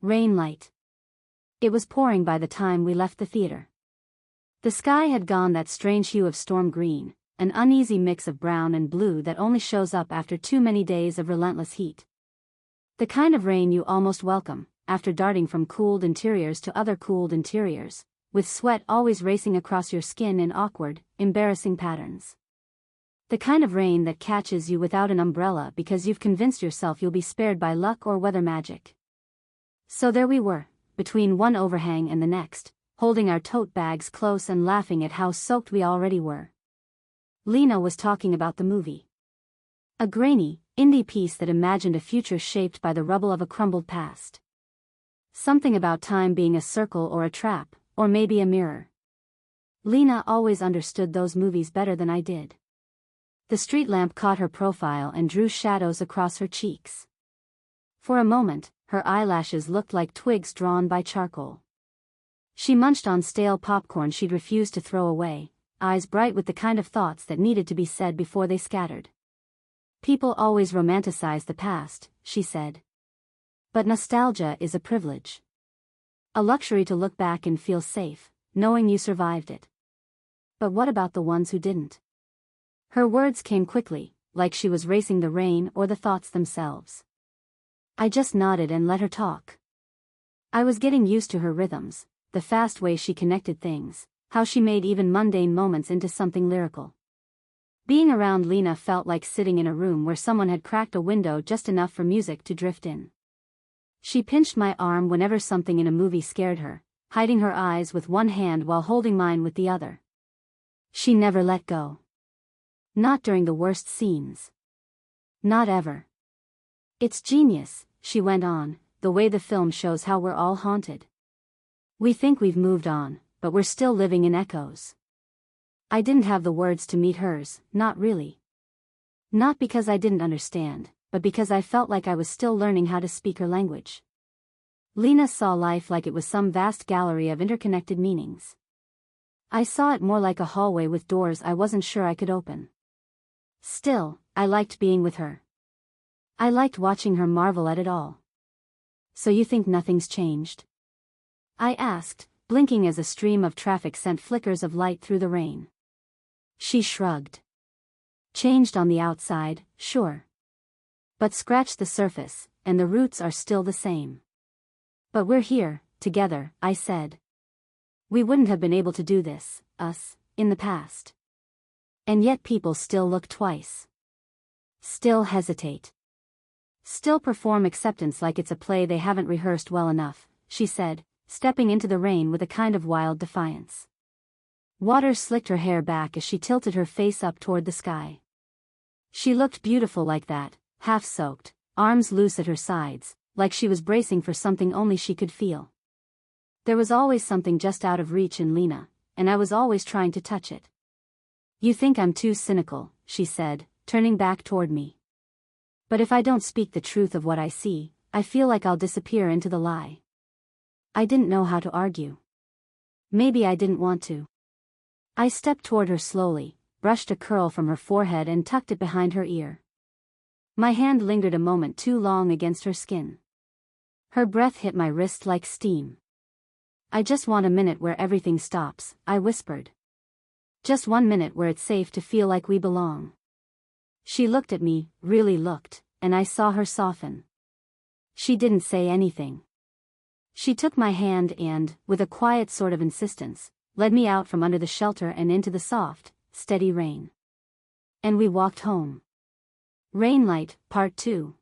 Rainlight. It was pouring by the time we left the theater. The sky had gone that strange hue of storm green, an uneasy mix of brown and blue that only shows up after too many days of relentless heat. The kind of rain you almost welcome, after darting from cooled interiors to other cooled interiors, with sweat always racing across your skin in awkward, embarrassing patterns. The kind of rain that catches you without an umbrella because you've convinced yourself you'll be spared by luck or weather magic. So there we were, between one overhang and the next, holding our tote bags close and laughing at how soaked we already were. Lena was talking about the movie. A grainy, indie piece that imagined a future shaped by the rubble of a crumbled past. Something about time being a circle or a trap, or maybe a mirror. Lena always understood those movies better than I did. The street lamp caught her profile and drew shadows across her cheeks. For a moment, her eyelashes looked like twigs drawn by charcoal. She munched on stale popcorn she'd refused to throw away, eyes bright with the kind of thoughts that needed to be said before they scattered. People always romanticize the past, she said. But nostalgia is a privilege. A luxury to look back and feel safe, knowing you survived it. But what about the ones who didn't? Her words came quickly, like she was racing the rain or the thoughts themselves. I just nodded and let her talk. I was getting used to her rhythms, the fast way she connected things, how she made even mundane moments into something lyrical. Being around Lena felt like sitting in a room where someone had cracked a window just enough for music to drift in. She pinched my arm whenever something in a movie scared her, hiding her eyes with one hand while holding mine with the other. She never let go. Not during the worst scenes. Not ever. It's genius, she went on, the way the film shows how we're all haunted. We think we've moved on, but we're still living in echoes. I didn't have the words to meet hers, not really. Not because I didn't understand, but because I felt like I was still learning how to speak her language. Lena saw life like it was some vast gallery of interconnected meanings. I saw it more like a hallway with doors I wasn't sure I could open. Still, I liked being with her. I liked watching her marvel at it all. So you think nothing's changed? I asked, blinking as a stream of traffic sent flickers of light through the rain. She shrugged. Changed on the outside, sure. But scratch the surface, and the roots are still the same. But we're here, together, I said. We wouldn't have been able to do this, us, in the past. And yet people still look twice. Still hesitate. Still perform acceptance like it's a play they haven't rehearsed well enough, she said, stepping into the rain with a kind of wild defiance. Water slicked her hair back as she tilted her face up toward the sky. She looked beautiful like that, half-soaked, arms loose at her sides, like she was bracing for something only she could feel. There was always something just out of reach in Lena, and I was always trying to touch it. You think I'm too cynical, she said, turning back toward me. But if I don't speak the truth of what I see, I feel like I'll disappear into the lie. I didn't know how to argue. Maybe I didn't want to. I stepped toward her slowly, brushed a curl from her forehead and tucked it behind her ear. My hand lingered a moment too long against her skin. Her breath hit my wrist like steam. I just want a minute where everything stops, I whispered. Just 1 minute where it's safe to feel like we belong. She looked at me, really looked, and I saw her soften. She didn't say anything. She took my hand and, with a quiet sort of insistence, led me out from under the shelter and into the soft, steady rain. And we walked home. Rainlight, Part 2.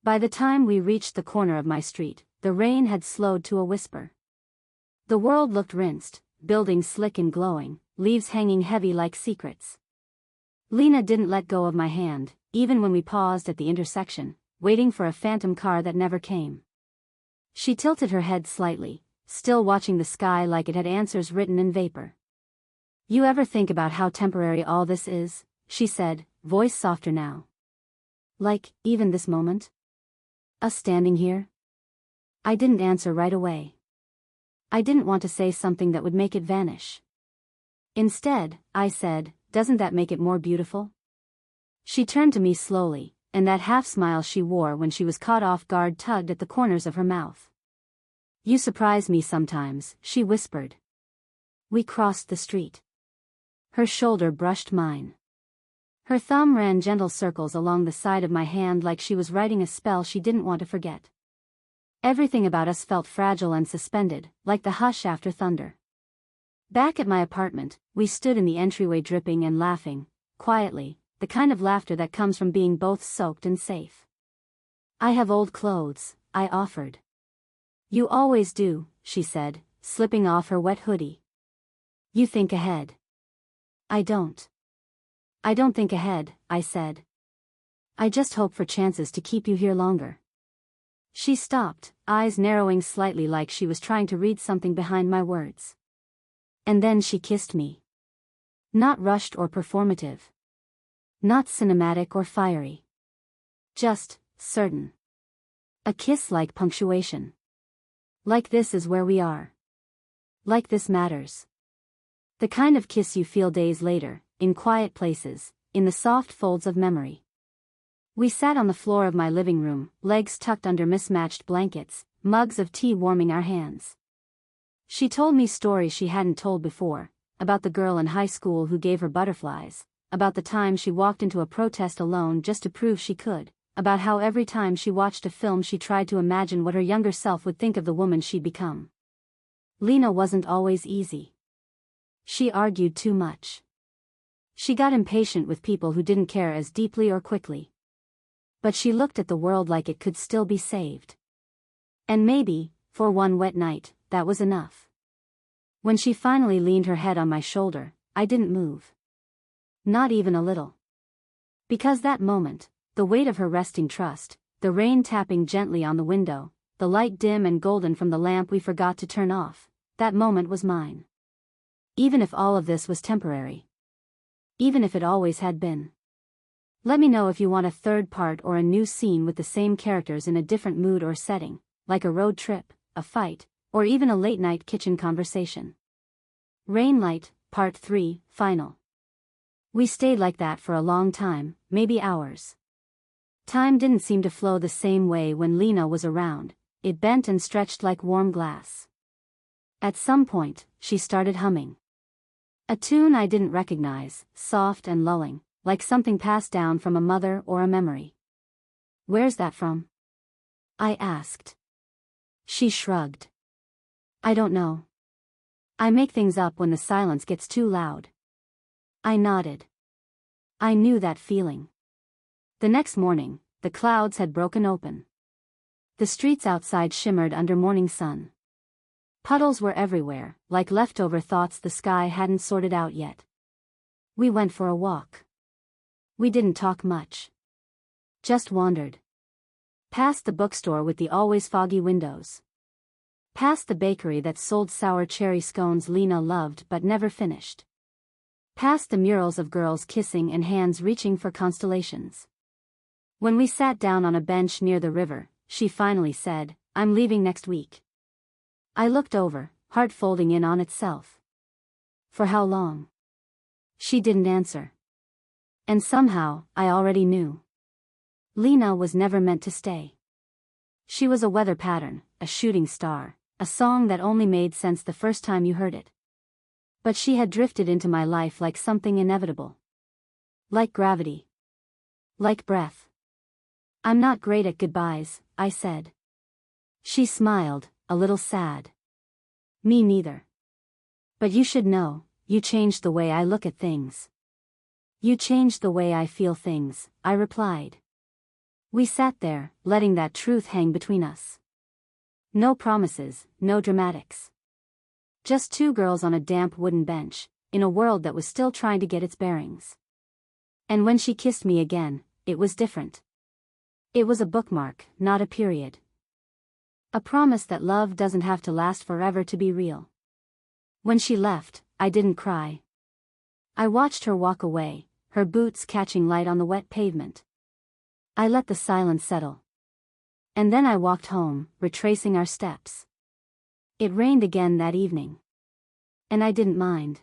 By the time we reached the corner of my street, the rain had slowed to a whisper. The world looked rinsed, buildings slick and glowing, leaves hanging heavy like secrets. Lena didn't let go of my hand, even when we paused at the intersection, waiting for a phantom car that never came. She tilted her head slightly, still watching the sky like it had answers written in vapor. You ever think about how temporary all this is? She said, voice softer now. Like, even this moment? Us standing here? I didn't answer right away. I didn't want to say something that would make it vanish. Instead, I said, doesn't that make it more beautiful? She turned to me slowly, and that half-smile she wore when she was caught off guard tugged at the corners of her mouth. You surprise me sometimes, she whispered. We crossed the street. Her shoulder brushed mine. Her thumb ran gentle circles along the side of my hand like she was writing a spell she didn't want to forget. Everything about us felt fragile and suspended, like the hush after thunder. Back at my apartment, we stood in the entryway dripping and laughing, quietly, the kind of laughter that comes from being both soaked and safe. I have old clothes, I offered. You always do, she said, slipping off her wet hoodie. You think ahead. I don't. I don't think ahead, I said. I just hope for chances to keep you here longer. She stopped, eyes narrowing slightly like she was trying to read something behind my words. And then she kissed me. Not rushed or performative. Not cinematic or fiery. Just, certain. A kiss like punctuation. Like this is where we are. Like this matters. The kind of kiss you feel days later, in quiet places, in the soft folds of memory. We sat on the floor of my living room, legs tucked under mismatched blankets, mugs of tea warming our hands. She told me stories she hadn't told before, about the girl in high school who gave her butterflies, about the time she walked into a protest alone just to prove she could, about how every time she watched a film she tried to imagine what her younger self would think of the woman she'd become. Lena wasn't always easy. She argued too much. She got impatient with people who didn't care as deeply or quickly. But she looked at the world like it could still be saved. And maybe, for one wet night, that was enough. When she finally leaned her head on my shoulder, I didn't move. Not even a little. Because that moment, the weight of her resting trust, the rain tapping gently on the window, the light dim and golden from the lamp we forgot to turn off, that moment was mine. Even if all of this was temporary. Even if it always had been. Let me know if you want a third part or a new scene with the same characters in a different mood or setting, like a road trip, a fight, or even a late-night kitchen conversation. Rainlight, Part 3, Final. We stayed like that for a long time, maybe hours. Time didn't seem to flow the same way when Lena was around, it bent and stretched like warm glass. At some point, she started humming. A tune I didn't recognize, soft and lulling, like something passed down from a mother or a memory. Where's that from? I asked. She shrugged. I don't know. I make things up when the silence gets too loud. I nodded. I knew that feeling. The next morning, the clouds had broken open. The streets outside shimmered under morning sun. Puddles were everywhere, like leftover thoughts the sky hadn't sorted out yet. We went for a walk. We didn't talk much. Just wandered. Past the bookstore with the always foggy windows. Past the bakery that sold sour cherry scones Lena loved but never finished. Past the murals of girls kissing and hands reaching for constellations. When we sat down on a bench near the river, she finally said, "I'm leaving next week." I looked over, heart folding in on itself. For how long? She didn't answer. And somehow, I already knew. Lena was never meant to stay. She was a weather pattern, a shooting star, a song that only made sense the first time you heard it. But she had drifted into my life like something inevitable. Like gravity. Like breath. I'm not great at goodbyes, I said. She smiled, a little sad. Me neither. But you should know, you changed the way I look at things. You changed the way I feel things, I replied. We sat there, letting that truth hang between us. No promises, no dramatics. Just two girls on a damp wooden bench, in a world that was still trying to get its bearings. And when she kissed me again, it was different. It was a bookmark, not a period. A promise that love doesn't have to last forever to be real. When she left, I didn't cry. I watched her walk away, her boots catching light on the wet pavement. I let the silence settle. And then I walked home, retracing our steps. It rained again that evening. And I didn't mind.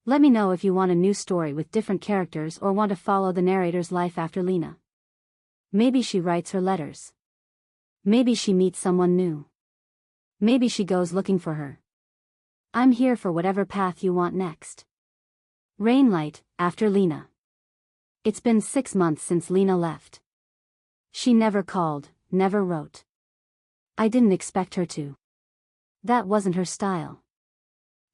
Let me know if you want a new story with different characters or want to follow the narrator's life after Lena. Maybe she writes her letters. Maybe she meets someone new. Maybe she goes looking for her. I'm here for whatever path you want next. Rainlight, after Lena. It's been 6 months since Lena left. She never called, never wrote. I didn't expect her to. That wasn't her style.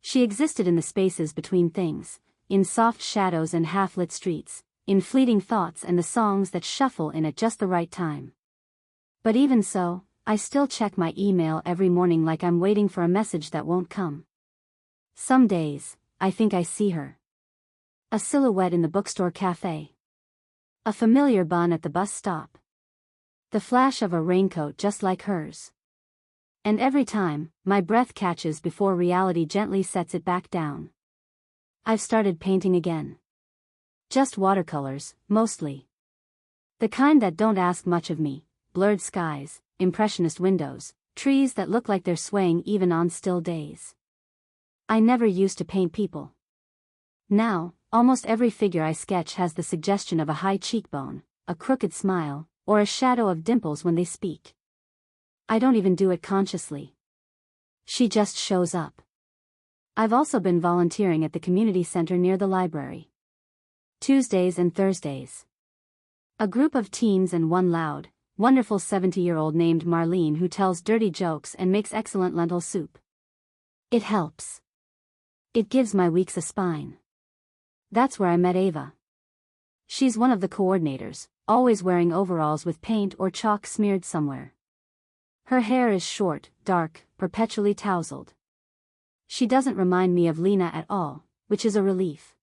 She existed in the spaces between things, in soft shadows and half-lit streets, in fleeting thoughts and the songs that shuffle in at just the right time. But even so, I still check my email every morning like I'm waiting for a message that won't come. Some days, I think I see her. A silhouette in the bookstore cafe. A familiar bun at the bus stop. The flash of a raincoat just like hers. And every time, my breath catches before reality gently sets it back down. I've started painting again. Just watercolors, mostly. The kind that don't ask much of me, blurred skies, impressionist windows, trees that look like they're swaying even on still days. I never used to paint people. Now, almost every figure I sketch has the suggestion of a high cheekbone, a crooked smile, or a shadow of dimples when they speak. I don't even do it consciously. She just shows up. I've also been volunteering at the community center near the library. Tuesdays and Thursdays. A group of teens and one loud, wonderful 70-year-old named Marlene who tells dirty jokes and makes excellent lentil soup. It helps. It gives my weeks a spine. That's where I met Ava. She's one of the coordinators, always wearing overalls with paint or chalk smeared somewhere. Her hair is short, dark, perpetually tousled. She doesn't remind me of Lena at all, which is a relief.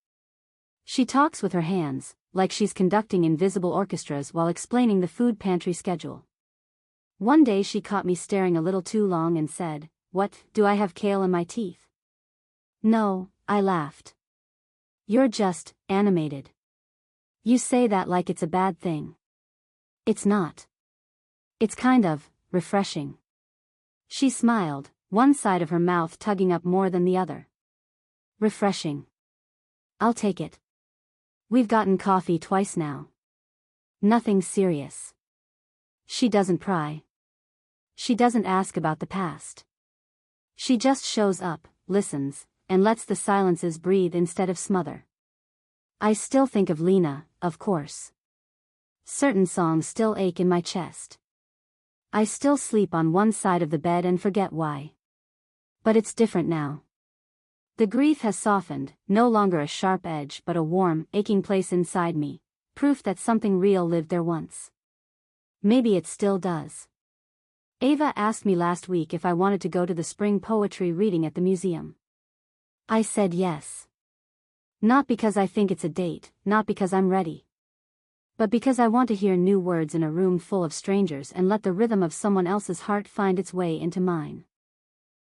She talks with her hands, like she's conducting invisible orchestras while explaining the food pantry schedule. One day she caught me staring a little too long and said, "What, do I have kale in my teeth?" "No," I laughed. "You're just animated. You say that like it's a bad thing. It's not. It's kind of refreshing." She smiled, one side of her mouth tugging up more than the other. Refreshing. I'll take it. We've gotten coffee twice now. Nothing serious. She doesn't pry. She doesn't ask about the past. She just shows up, listens, and lets the silences breathe instead of smother. I still think of Lena, of course. Certain songs still ache in my chest. I still sleep on one side of the bed and forget why. But it's different now. The grief has softened, no longer a sharp edge but a warm, aching place inside me, proof that something real lived there once. Maybe it still does. Ava asked me last week if I wanted to go to the spring poetry reading at the museum. I said yes. Not because I think it's a date, not because I'm ready. But because I want to hear new words in a room full of strangers and let the rhythm of someone else's heart find its way into mine.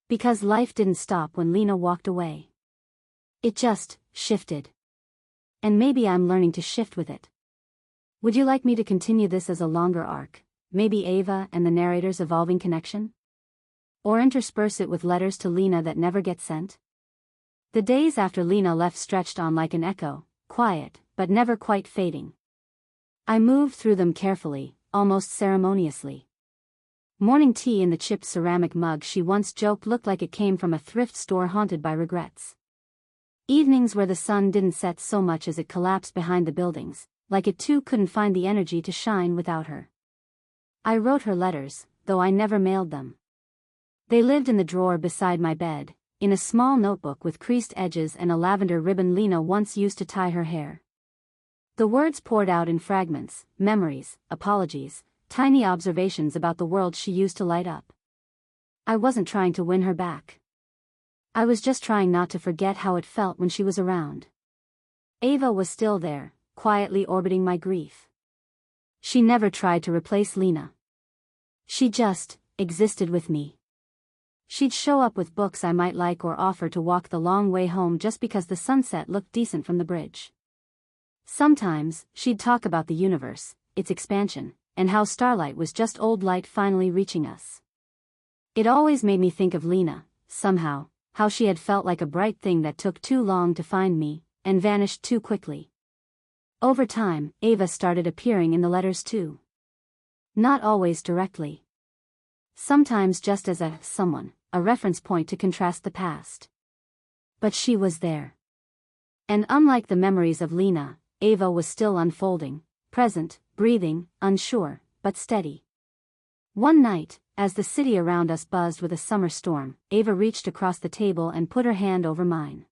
Because life didn't stop when Lena walked away. It just shifted. And maybe I'm learning to shift with it. Would you like me to continue this as a longer arc, maybe Ava and the narrator's evolving connection? Or intersperse it with letters to Lena that never get sent? The days after Lena left stretched on like an echo, quiet, but never quite fading. I moved through them carefully, almost ceremoniously. Morning tea in the chipped ceramic mug she once joked looked like it came from a thrift store haunted by regrets. Evenings where the sun didn't set so much as it collapsed behind the buildings, like it too couldn't find the energy to shine without her. I wrote her letters, though I never mailed them. They lived in the drawer beside my bed, in a small notebook with creased edges and a lavender ribbon Lena once used to tie her hair. The words poured out in fragments, memories, apologies, tiny observations about the world she used to light up. I wasn't trying to win her back. I was just trying not to forget how it felt when she was around. Ava was still there, quietly orbiting my grief. She never tried to replace Lena. She just existed with me. She'd show up with books I might like or offer to walk the long way home just because the sunset looked decent from the bridge. Sometimes, she'd talk about the universe, its expansion, and how starlight was just old light finally reaching us. It always made me think of Lena, somehow, how she had felt like a bright thing that took too long to find me, and vanished too quickly. Over time, Ava started appearing in the letters too. Not always directly. Sometimes just as a someone, a reference point to contrast the past. But she was there. And unlike the memories of Lena, Ava was still unfolding, present, breathing, unsure, but steady. One night, as the city around us buzzed with a summer storm, Ava reached across the table and put her hand over mine.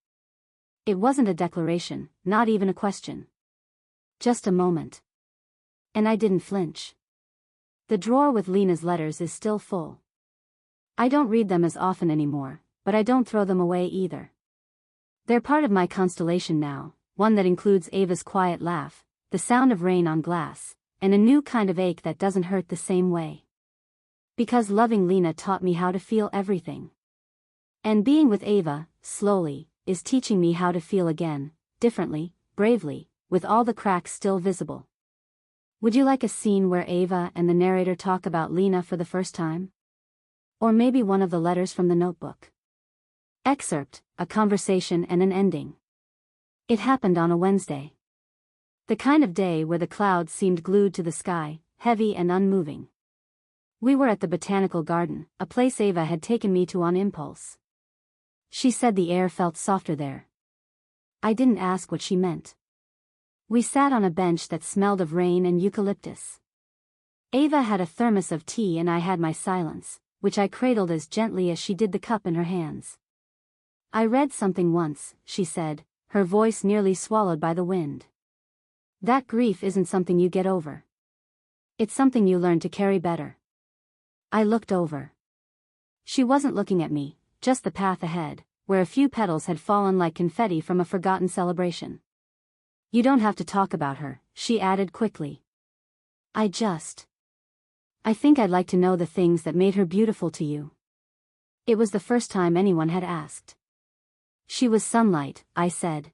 It wasn't a declaration, not even a question. Just a moment. And I didn't flinch. The drawer with Lena's letters is still full. I don't read them as often anymore, but I don't throw them away either. They're part of my constellation now, one that includes Ava's quiet laugh, the sound of rain on glass, and a new kind of ache that doesn't hurt the same way. Because loving Lena taught me how to feel everything. And being with Ava, slowly, is teaching me how to feel again, differently, bravely, with all the cracks still visible. Would you like a scene where Ava and the narrator talk about Lena for the first time? Or maybe one of the letters from the notebook? Excerpt, a conversation and an ending. It happened on a Wednesday. The kind of day where the clouds seemed glued to the sky, heavy and unmoving. We were at the botanical garden, a place Ava had taken me to on impulse. She said the air felt softer there. I didn't ask what she meant. We sat on a bench that smelled of rain and eucalyptus. Ava had a thermos of tea and I had my silence, which I cradled as gently as she did the cup in her hands. I read something once, she said, her voice nearly swallowed by the wind. That grief isn't something you get over. It's something you learn to carry better. I looked over. She wasn't looking at me, just the path ahead, where a few petals had fallen like confetti from a forgotten celebration. You don't have to talk about her, she added quickly. I think I'd like to know the things that made her beautiful to you. It was the first time anyone had asked. She was sunlight, I said.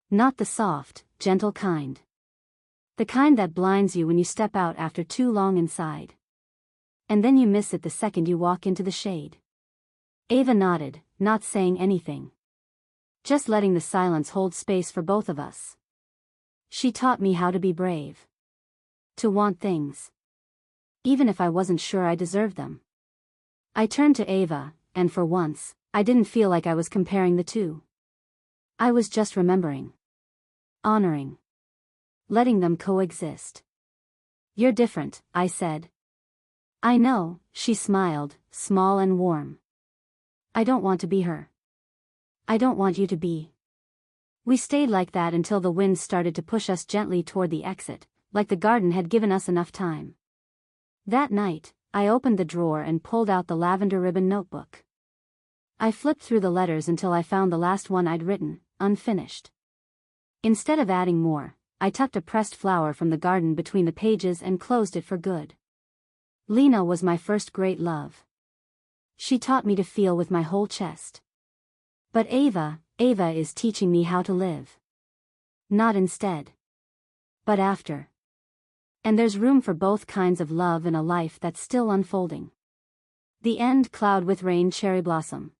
Not the soft, gentle kind. The kind that blinds you when you step out after too long inside. And then you miss it the second you walk into the shade. Ava nodded, not saying anything. Just letting the silence hold space for both of us. She taught me how to be brave. To want things. Even if I wasn't sure I deserved them. I turned to Ava, and for once, I didn't feel like I was comparing the two. I was just remembering. Honoring. Letting them coexist. You're different, I said. I know, she smiled, small and warm. I don't want to be her. I don't want you to be. We stayed like that until the wind started to push us gently toward the exit, like the garden had given us enough time. That night, I opened the drawer and pulled out the lavender ribbon notebook. I flipped through the letters until I found the last one I'd written, unfinished. Instead of adding more, I tucked a pressed flower from the garden between the pages and closed it for good. Lena was my first great love. She taught me to feel with my whole chest. But Ava is teaching me how to live. Not instead. But after. And there's room for both kinds of love in a life that's still unfolding. The End. Cloud with Rain. Cherry Blossom.